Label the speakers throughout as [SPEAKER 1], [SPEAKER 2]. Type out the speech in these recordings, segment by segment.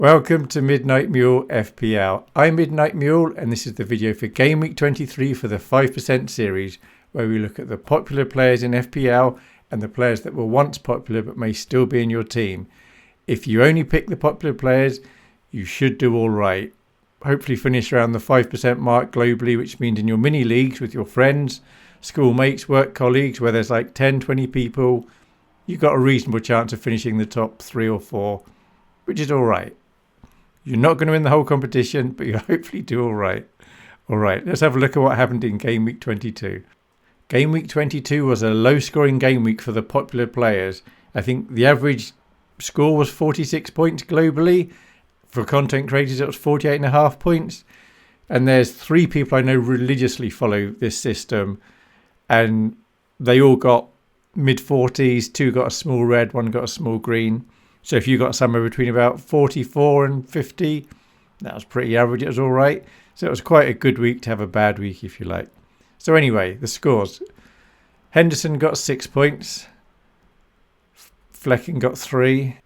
[SPEAKER 1] Welcome to Midnight Mule FPL. I'm Midnight Mule and this is the video for Game Week 23 for the 5% series, where we look at the popular players in FPL and the players that were once popular but may still be in your team. If you only pick the popular players, you should do all right. Hopefully finish around the 5% mark globally, which means in your mini leagues with your friends, schoolmates, work colleagues, where there's like 10, 20 people, you've got a reasonable chance of finishing the top 3 or 4, which is all right. You're not going to win the whole competition, but you hopefully do all right. All right, let's have a look at what happened in Game Week 22. Game Week 22 was a low-scoring game week for the popular players. I think the average score was 46 points globally. For content creators, it was 48.5 points. And there's 3 people I know religiously follow this system. And they all got mid-40s. 2 got a small red, 1 got a small green. So if you got somewhere between about 44 and 50, that was pretty average. It was all right. So it was quite a good week to have a bad week, if you like. So anyway, the scores. Henderson got 6 points. Flecken got 3.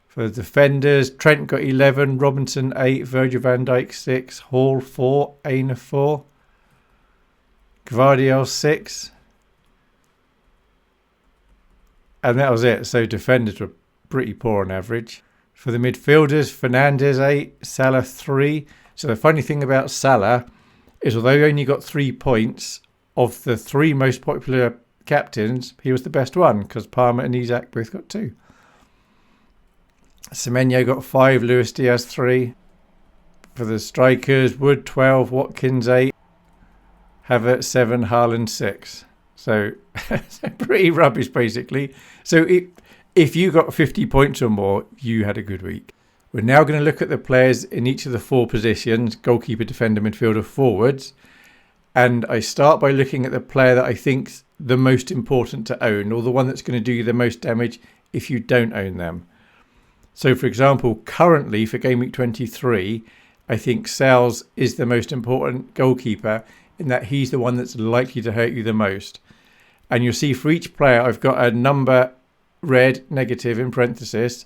[SPEAKER 1] For the defenders, Trent got 11. Robinson 8. Virgil van Dijk 6. Hall 4. Aina 4. Gvardiol 6. And that was it. So defenders were pretty poor on average. For the midfielders, Fernandes 8, Salah 3. So the funny thing about Salah is, although he only got 3 points, of the 3 most popular captains, he was the best one because Palmer and Isak both got 2. Semenyo got 5, Luis Diaz 3. For the strikers, Wood 12, Watkins 8, Havertz 7, Haaland 6. So pretty rubbish basically. So if you got 50 points or more, you had a good week. We're now going to look at the players in each of the 4 positions: goalkeeper, defender, midfielder, forwards. And I start by looking at the player that I think's the most important to own, or the one that's going to do you the most damage if you don't own them. So for example, currently for Game Week 23, I think Sales is the most important goalkeeper in that he's the one that's likely to hurt you the most. And you'll see for each player, I've got a number red, negative in parenthesis,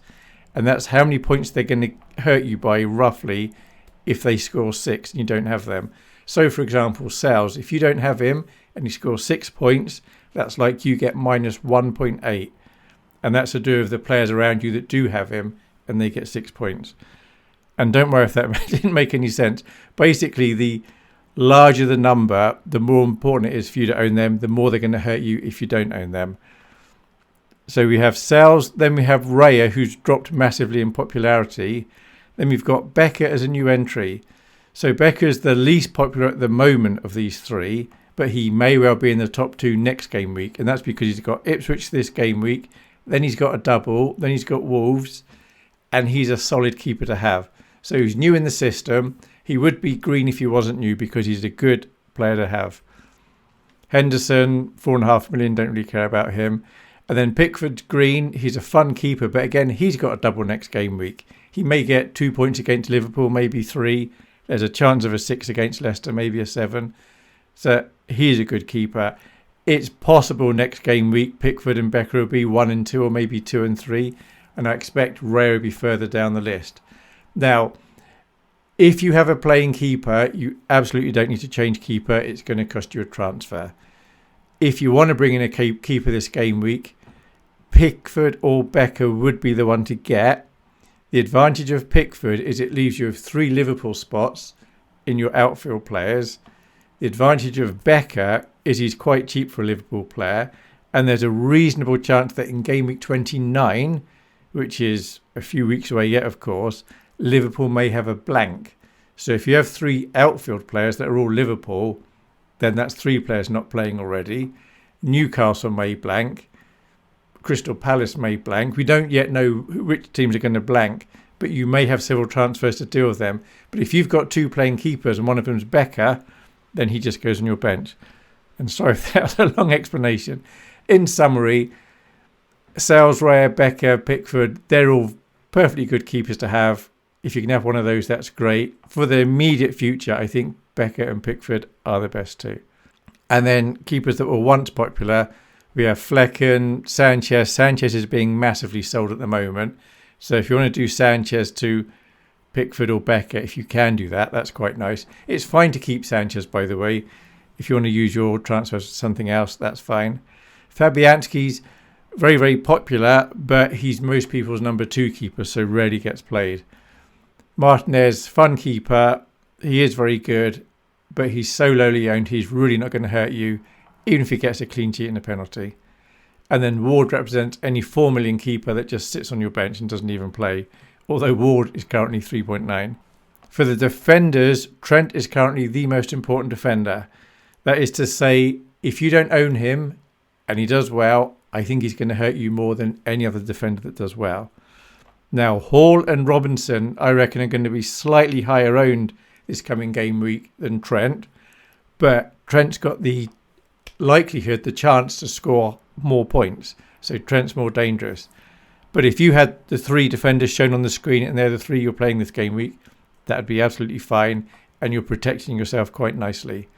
[SPEAKER 1] and that's how many points they're going to hurt you by roughly if they score 6 and you don't have them. So for example, Sales, if you don't have him and he scores 6 points, that's like you get minus 1.8, and that's to do with the players around you that do have him and they get 6 points. And don't worry if that didn't make any sense. Basically, the larger the number, the more important it is for you to own them, the more they're going to hurt you if you don't own them. So we have Sales, then we have Raya, who's dropped massively in popularity. Then we've got Becker as a new entry. So Becker's the least popular at the moment of these 3, but he may well be in the top 2 next game week. And that's because he's got Ipswich this game week, then he's got a double, then he's got Wolves, and he's a solid keeper to have. So he's new in the system. He would be green if he wasn't new because he's a good player to have. Henderson, 4.5 million, don't really care about him. And then Pickford green, he's a fun keeper, but again, he's got a double next game week. He may get 2 points against Liverpool, maybe 3. There's a chance of a 6 against Leicester, maybe a 7. So he's a good keeper. It's possible next game week Pickford and Becker will be 1 and 2, or maybe 2 and 3. And I expect Ray will be further down the list. Now, if you have a playing keeper, you absolutely don't need to change keeper. It's going to cost you a transfer. If you want to bring in a keeper this game week, Pickford or Becker would be the one to get. The advantage of Pickford is it leaves you with 3 Liverpool spots in your outfield players. The advantage of Becker is he's quite cheap for a Liverpool player, and there's a reasonable chance that in Game Week 29, which is a few weeks away yet, of course, Liverpool may have a blank. So if you have 3 outfield players that are all Liverpool, then that's 3 players not playing already. Newcastle may blank. Crystal Palace may blank. We don't yet know which teams are going to blank, but you may have several transfers to deal with them. But if you've got 2 playing keepers and one of them's Becker, then he just goes on your bench. And sorry if that was a long explanation. In summary, Sales, Raya, Becker, Pickford, they're all perfectly good keepers to have. If you can have one of those, that's great. For the immediate future, I think Becker and Pickford are the best 2. And then keepers that were once popular, we have Flecken, Sanchez. Sanchez is being massively sold at the moment. So if you want to do Sanchez to Pickford or Becker if you can do that. That's quite nice. It's fine to keep Sanchez, by the way. If you want to use your transfers for something else, that's fine. Fabianski's very, very popular, but he's most people's number 2 keeper, so rarely gets played. Martinez, fun keeper. He is very good, but he's so lowly owned, he's really not going to hurt you, even if he gets a clean sheet and a penalty. And then Ward represents any 4 million keeper that just sits on your bench and doesn't even play, although Ward is currently 3.9. For the defenders, Trent is currently the most important defender. That is to say, if you don't own him and he does well, I think he's going to hurt you more than any other defender that does well. Now, Hall and Robinson, I reckon, are going to be slightly higher owned this coming game week than Trent, but Trent's got the likelihood, the chance to score more points, so Trent's more dangerous. But if you had the 3 defenders shown on the screen and they're the 3 you're playing this game week, that would be absolutely fine, and you're protecting yourself quite nicely.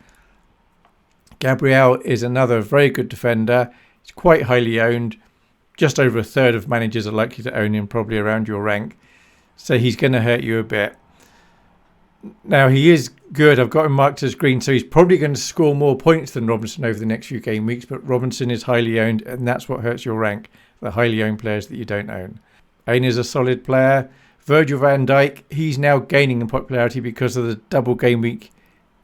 [SPEAKER 1] Gabriel is another very good defender. He's quite highly owned. Just over a third of managers are likely to own him, probably around your rank. So he's going to hurt you a bit. Now, he is good. I've got him marked as green, so he's probably going to score more points than Robinson over the next few game weeks, but Robinson is highly owned, and that's what hurts your rank, the highly owned players that you don't own. Aine is a solid player. Virgil van Dijk, he's now gaining in popularity because of the double game week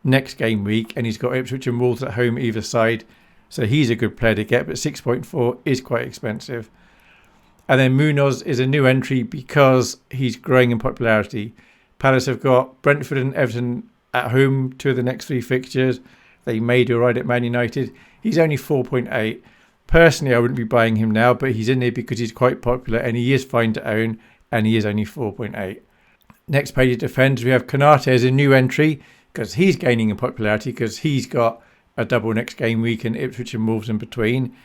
[SPEAKER 1] next game week, and he's got Ipswich and Wolves at home either side, so he's a good player to get, but 6.4 is quite expensive. And then Munoz is a new entry because he's growing in popularity. Palace have got Brentford and Everton at home, 2 of the next 3 fixtures. They may do right at Man United. He's only 4.8. Personally, I wouldn't be buying him now, but he's in there because he's quite popular and he is fine to own, and he is only 4.8. Next page of defenders, we have Konate as a new entry because he's gaining in popularity because he's got a double next game week and Ipswich and Wolves in between.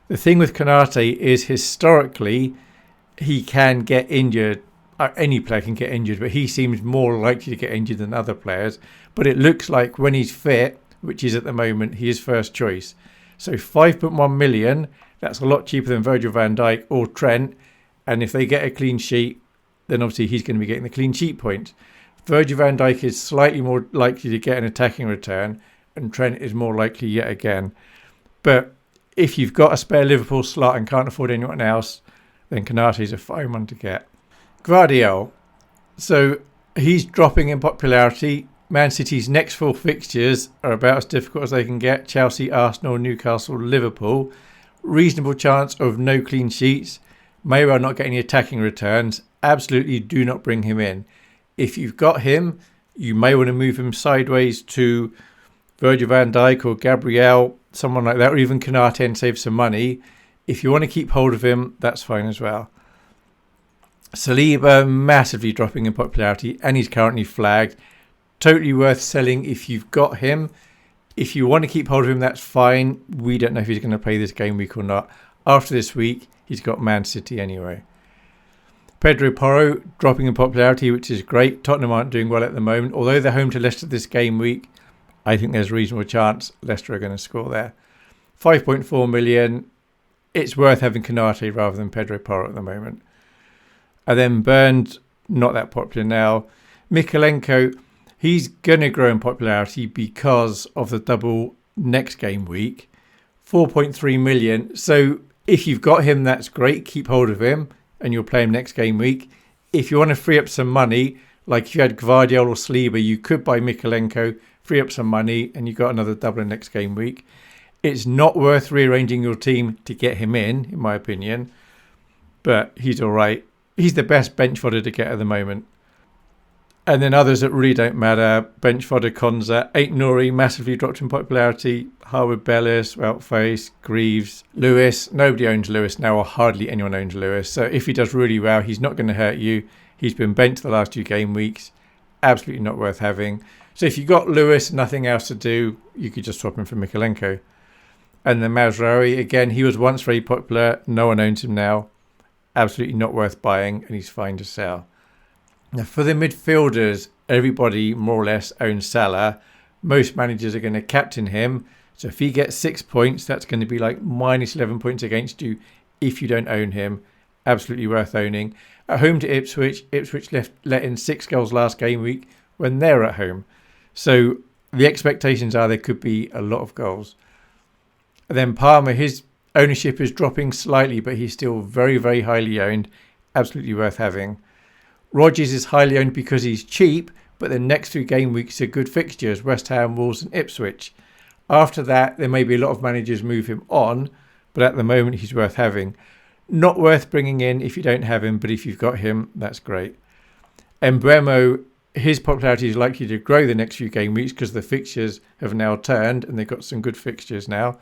[SPEAKER 1] The thing with Konate is historically he can get injured. Any player can get injured, but he seems more likely to get injured than other players. But it looks like when he's fit, which is at the moment, he is first choice. So 5.1 million, that's a lot cheaper than Virgil van Dijk or Trent. And if they get a clean sheet, then obviously he's going to be getting the clean sheet points. Virgil van Dijk is slightly more likely to get an attacking return, and Trent is more likely yet again. But if you've got a spare Liverpool slot and can't afford anyone else, then Konate is a fine one to get. Gvardiol. So he's dropping in popularity. Man City's next 4 fixtures are about as difficult as they can get. Chelsea, Arsenal, Newcastle, Liverpool. Reasonable chance of no clean sheets. May well not get any attacking returns. Absolutely do not bring him in. If you've got him, you may want to move him sideways to Virgil van Dijk or Gabriel, someone like that, or even Konate and save some money. If you want to keep hold of him, that's fine as well. Saliba massively dropping in popularity, and he's currently flagged. Totally worth selling if you've got him. If you want to keep hold of him, that's fine. We don't know if he's going to play this game week or not. After this week, he's got Man City anyway. Pedro Porro dropping in popularity, which is great. Tottenham aren't doing well at the moment. Although they're home to Leicester this game week, I think there's a reasonable chance Leicester are going to score there. 5.4 million. It's worth having Konate rather than Pedro Porro at the moment. And then Burns, not that popular now. Mykolenko, he's going to grow in popularity because of the double next game week. 4.3 million. So if you've got him, that's great. Keep hold of him and you'll play him next game week. If you want to free up some money, like if you had Gvardiol or Saliba, you could buy Mykolenko, free up some money, and you got another double next game week. It's not worth rearranging your team to get him in my opinion. But he's all right. He's the best bench fodder to get at the moment. And then others that really don't matter. Bench fodder Konza. Ait Nouri massively dropped in popularity. Harwood Bellis, Weltface, Greaves, Lewis. Nobody owns Lewis now, or hardly anyone owns Lewis. So if he does really well, he's not going to hurt you. He's been benched the last 2 game weeks. Absolutely not worth having. So if you got Lewis, nothing else to do, you could just swap him for Mykolenko. And then Mazraoui, again, he was once very popular. No one owns him now. Absolutely not worth buying, and he's fine to sell. Now, for the midfielders, everybody more or less owns Salah. Most managers are going to captain him. So if he gets 6 points, that's going to be like minus 11 points against you if you don't own him. absolutely worth owning. At home to Ipswich, let in 6 goals last game week when they're at home. So the expectations are there could be a lot of goals. And then Palmer, his ownership is dropping slightly, but he's still very, very highly owned. Absolutely worth having. Rodgers is highly owned because he's cheap, but the next 2 game weeks are good fixtures, West Ham, Wolves and Ipswich. After that, there may be a lot of managers move him on, but at the moment he's worth having. Not worth bringing in if you don't have him, but if you've got him, that's great. Embremo, his popularity is likely to grow the next few game weeks because the fixtures have now turned and they've got some good fixtures now.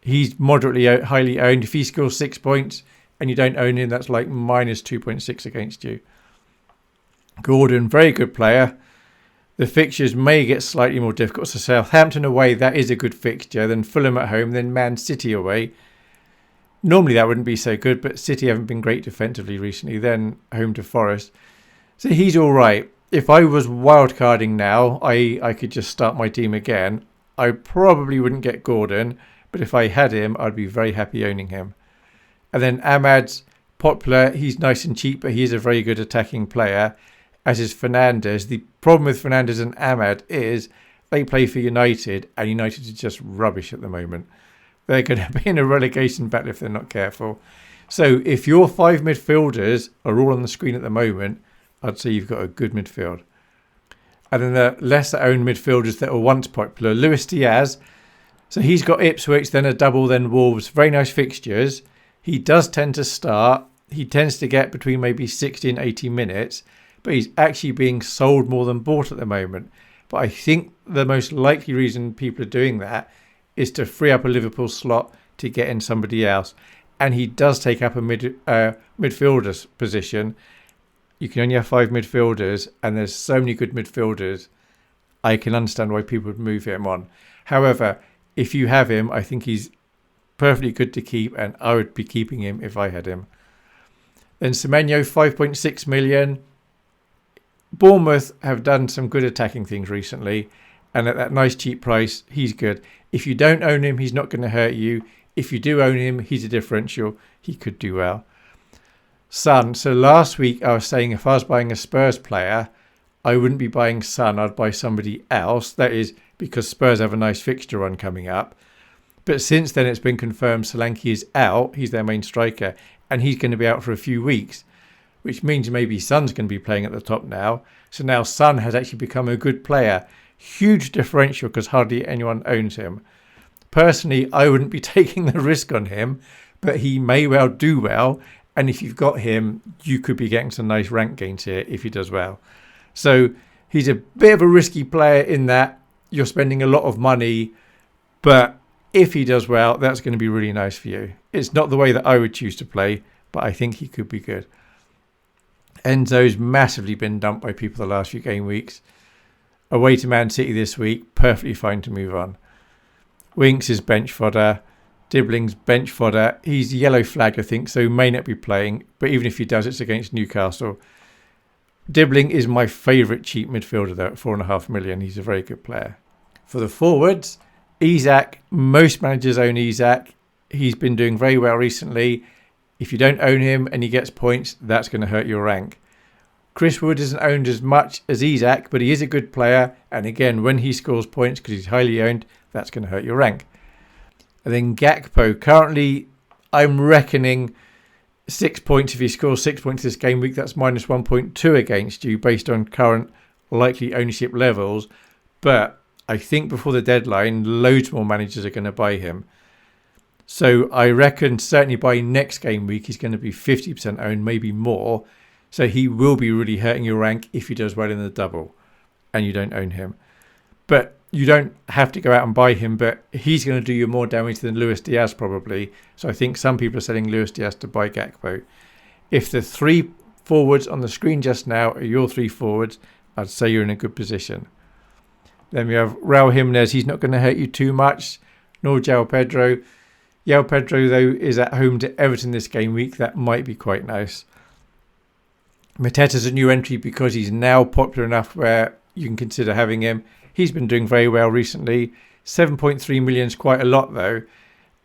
[SPEAKER 1] He's moderately highly owned. If he scores 6 points and you don't own him, that's like minus 2.6 against you. Gordon, very good player. The fixtures may get slightly more difficult. So Southampton away, that is a good fixture. Then Fulham at home, then Man City away. Normally that wouldn't be so good, but City haven't been great defensively recently. Then home to Forest. So he's all right. If I was wildcarding now, I could just start my team again. I probably wouldn't get Gordon, but if I had him, I'd be very happy owning him. And then Ahmad's popular. He's nice and cheap, but he is a very good attacking player, as is Fernandes. The problem with Fernandes and Ahmad is they play for United, and United is just rubbish at the moment. They're going to be in a relegation battle if they're not careful. So if your 5 midfielders are all on the screen at the moment, I'd say you've got a good midfield. And then the lesser owned midfielders that were once popular, Luis Diaz. So he's got Ipswich, then a double, then Wolves. Very nice fixtures. He does tend to start. He tends to get between maybe 60 and 80 minutes, but he's actually being sold more than bought at the moment. But I think the most likely reason people are doing that is to free up a Liverpool slot to get in somebody else. And he does take up a midfielder's position. You can only have 5 midfielders, and there's so many good midfielders. I can understand why people would move him on. However, if you have him, I think he's perfectly good to keep, and I would be keeping him if I had him. Then Semenyo, 5.6 million. Bournemouth have done some good attacking things recently, and at that nice cheap price, he's good. If you don't own him, he's not going to hurt you. If you do own him, he's a differential. He could do well. Son. So last week I was saying if I was buying a Spurs player, I wouldn't be buying Son. I'd buy somebody else. That is because Spurs have a nice fixture run coming up. But since then it's been confirmed Solanke is out. He's their main striker, and he's going to be out for a few weeks, which means maybe Son's going to be playing at the top now. So now Son has actually become a good player. Huge differential because hardly anyone owns him. Personally, I wouldn't be taking the risk on him, but he may well do well. And if you've got him, you could be getting some nice rank gains here if he does well. So he's a bit of a risky player in that you're spending a lot of money, but if he does well, that's going to be really nice for you. It's not the way that I would choose to play, but I think he could be good. Enzo's massively been dumped by people the last few game weeks. Away to Man City this week, perfectly fine to move on. Winks is bench fodder. Dibbling's bench fodder. He's yellow flagged, I think, so he may not be playing. But even if he does, it's against Newcastle. Dibbling is my favourite cheap midfielder, though, at 4.5 million. He's a very good player. For the forwards, Isak. Most managers own Isak. He's been doing very well recently. If you don't own him and he gets points, that's going to hurt your rank. Chris Wood isn't owned as much as Isak, but he is a good player. And again, when he scores points, because he's highly owned, that's going to hurt your rank. And then Gakpo, currently I'm reckoning 6 points. If he scores 6 points this game week, that's minus 1.2 against you based on current likely ownership levels. But I think before the deadline, loads more managers are going to buy him. So I reckon certainly by next game week, he's going to be 50% owned, maybe more. So he will be really hurting your rank if he does well in the double and you don't own him. But you don't have to go out and buy him, but he's going to do you more damage than Luis Diaz probably. So I think some people are selling Luis Diaz to buy Gakpo. If the 3 forwards on the screen just now are your 3 forwards, I'd say you're in a good position. Then we have Raul Jimenez. He's not going to hurt you too much, nor João Pedro. João Pedro, though, is at home to Everton this game week. That might be quite nice. Mateta's a new entry because he's now popular enough where you can consider having him. He's been doing very well recently. 7.3 million is quite a lot, though.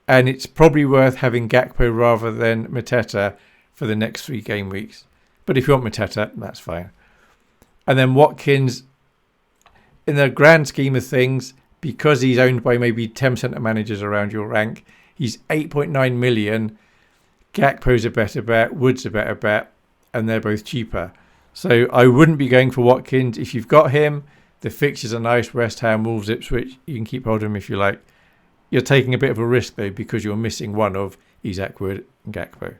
[SPEAKER 1] And it's probably worth having Gakpo rather than Mateta. for the next 3 game weeks. But if you want Mateta, that's fine. And then Watkins, in the grand scheme of things, because he's owned by maybe 10% of managers around your rank, he's 8.9 million. Gakpo's a better bet, Wood's a better bet, and they're both cheaper. So I wouldn't be going for Watkins. If you've got him, the fixtures are nice. West Ham, Wolves, Ipswich. You can keep hold of him if you like. You're taking a bit of a risk, though, because you're missing one of Isak, Wood and Gakpo.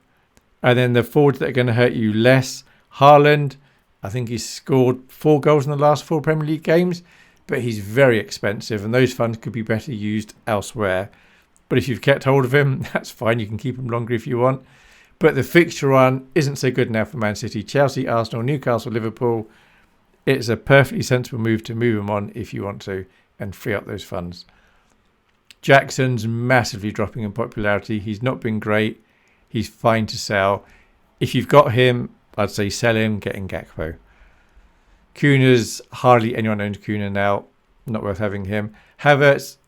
[SPEAKER 1] And then the forwards that are going to hurt you less. Haaland, I think he's scored 4 goals in the last 4 Premier League games, but he's very expensive, and those funds could be better used elsewhere. But if you've kept hold of him, that's fine. You can keep him longer if you want. But the fixture run isn't so good now for Man City. Chelsea, Arsenal, Newcastle, Liverpool. It's a perfectly sensible move to move him on if you want to and free up those funds. Jackson's massively dropping in popularity. He's not been great. He's fine to sell. If you've got him, I'd say sell him, get in Gakpo. Kuna's hardly anyone owns Kuna now. Not worth having him. Havertz,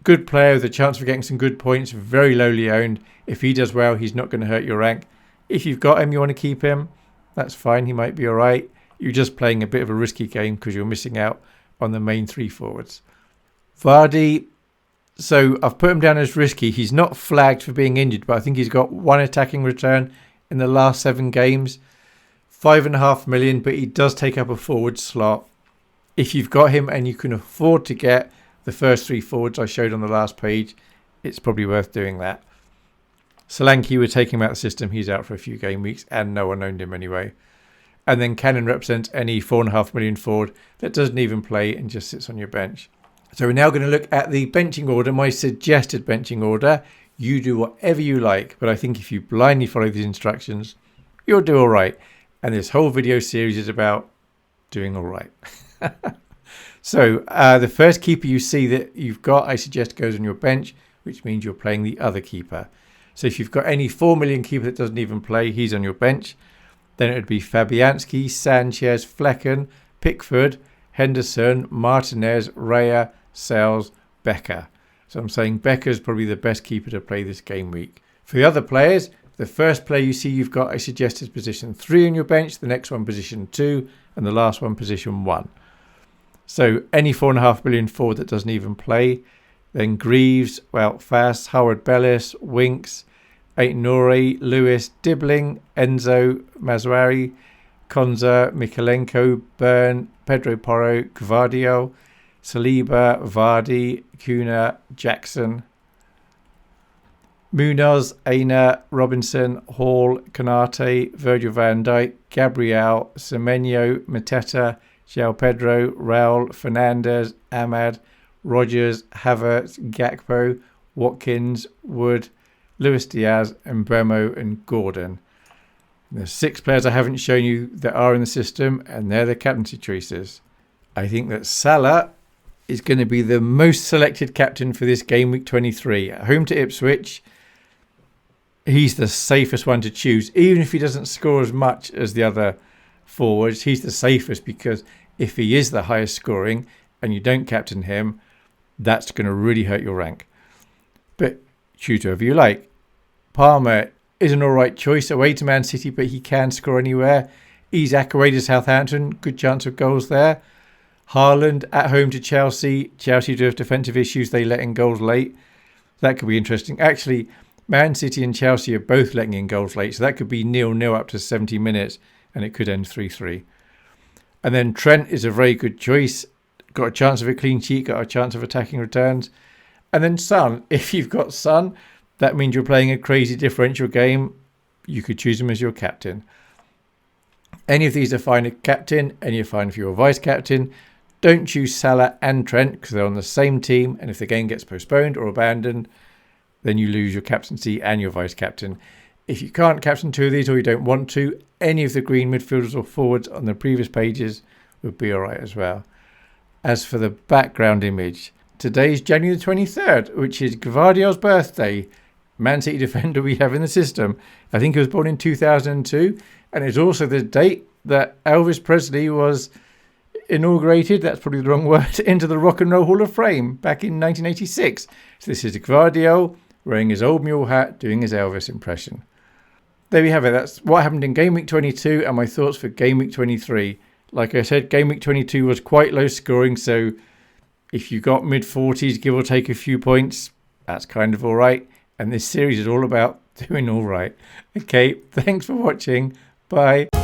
[SPEAKER 1] good player with a chance of getting some good points, very lowly owned. If he does well, he's not going to hurt your rank. If you've got him, you want to keep him, that's fine. He might be all right. You're just playing a bit of a risky game because you're missing out on the main 3 forwards. Vardy, so I've put him down as risky. He's not flagged for being injured, but I think he's got 1 attacking return in the last 7 games. 5.5 million, but he does take up a forward slot. If you've got him and you can afford to get the first 3 forwards I showed on the last page, it's probably worth doing that. Solanke, we're taking him out of the system. He's out for a few game weeks and no one owned him anyway. And then Cannon represents any 4.5 million forward that doesn't even play and just sits on your bench. So we're now going to look at the benching order, my suggested benching order. You do whatever you like, but I think if you blindly follow these instructions, you'll do all right. And this whole video series is about doing all right. So the first keeper you see that you've got, I suggest goes on your bench, which means you're playing the other keeper. So if you've got any 4 million keeper that doesn't even play, he's on your bench. Then it would be Fabianski, Sanchez, Flecken, Pickford, Henderson, Martinez, Raya, Sales, Becker. So I'm saying Becker's probably the best keeper to play this game week. For the other players, the first player you see you've got, I suggest, is position 3 on your bench, the next one position 2, and the last one position 1. So any 4.5 million forward that doesn't even play. Then Greaves, Fast, Howard Bellis, Winks, Aït-Nouri, Lewis, Dibbling, Enzo, Mazraoui, Konza, Mikalenko, Byrne, Pedro Porro, Gvardiol, Saliba, Vardy, Kuna, Jackson, Munoz, Aina, Robinson, Hall, Konate, Virgil van Dijk, Gabriel, Semenyo, Mateta, João Pedro, Raul, Fernandes, Ahmad, Rogers, Havertz, Gakpo, Watkins, Wood, Luis Diaz, and Mbeumo and Gordon. There's 6 players I haven't shown you that are in the system, and they're the captaincy choices. I think that Salah is going to be the most selected captain for this game week 23. At home to Ipswich, he's the safest one to choose. Even if he doesn't score as much as the other forwards, he's the safest because if he is the highest scoring and you don't captain him, that's going to really hurt your rank. But choose whoever you like. Palmer is an alright choice away to Man City, but he can score anywhere. Isak away to Southampton, good chance of goals there. Haaland at home to Chelsea. Chelsea do have defensive issues, they let in goals late. That could be interesting. Actually, Man City and Chelsea are both letting in goals late, so that could be 0-0 up to 70 minutes and it could end 3-3. And then Trent is a very good choice. Got a chance of a clean sheet, got a chance of attacking returns. And then Son. If you've got Son, that means you're playing a crazy differential game. You could choose him as your captain. Any of these are fine as captain, any are fine for your vice captain. Don't choose Salah and Trent because they're on the same team. And if the game gets postponed or abandoned, then you lose your captaincy and your vice captain. If you can't captain 2 of these or you don't want to, any of the green midfielders or forwards on the previous pages would be all right as well. As for the background image, today's January the 23rd, which is Gvardiol's birthday. Man City defender we have in the system. I think he was born in 2002. And it's also the date that Elvis Presley was inaugurated, that's probably the wrong word, into the Rock and Roll Hall of Fame back in 1986. So this is Gvardiol wearing his old mule hat, doing his Elvis impression. there we have it. That's what happened in Game Week 22 and my thoughts for Game Week 23. Like I said, Game Week 22 was quite low scoring, so if you got mid-40s, give or take a few points, that's kind of all right. And this series is all about doing all right. Okay, thanks for watching. Bye.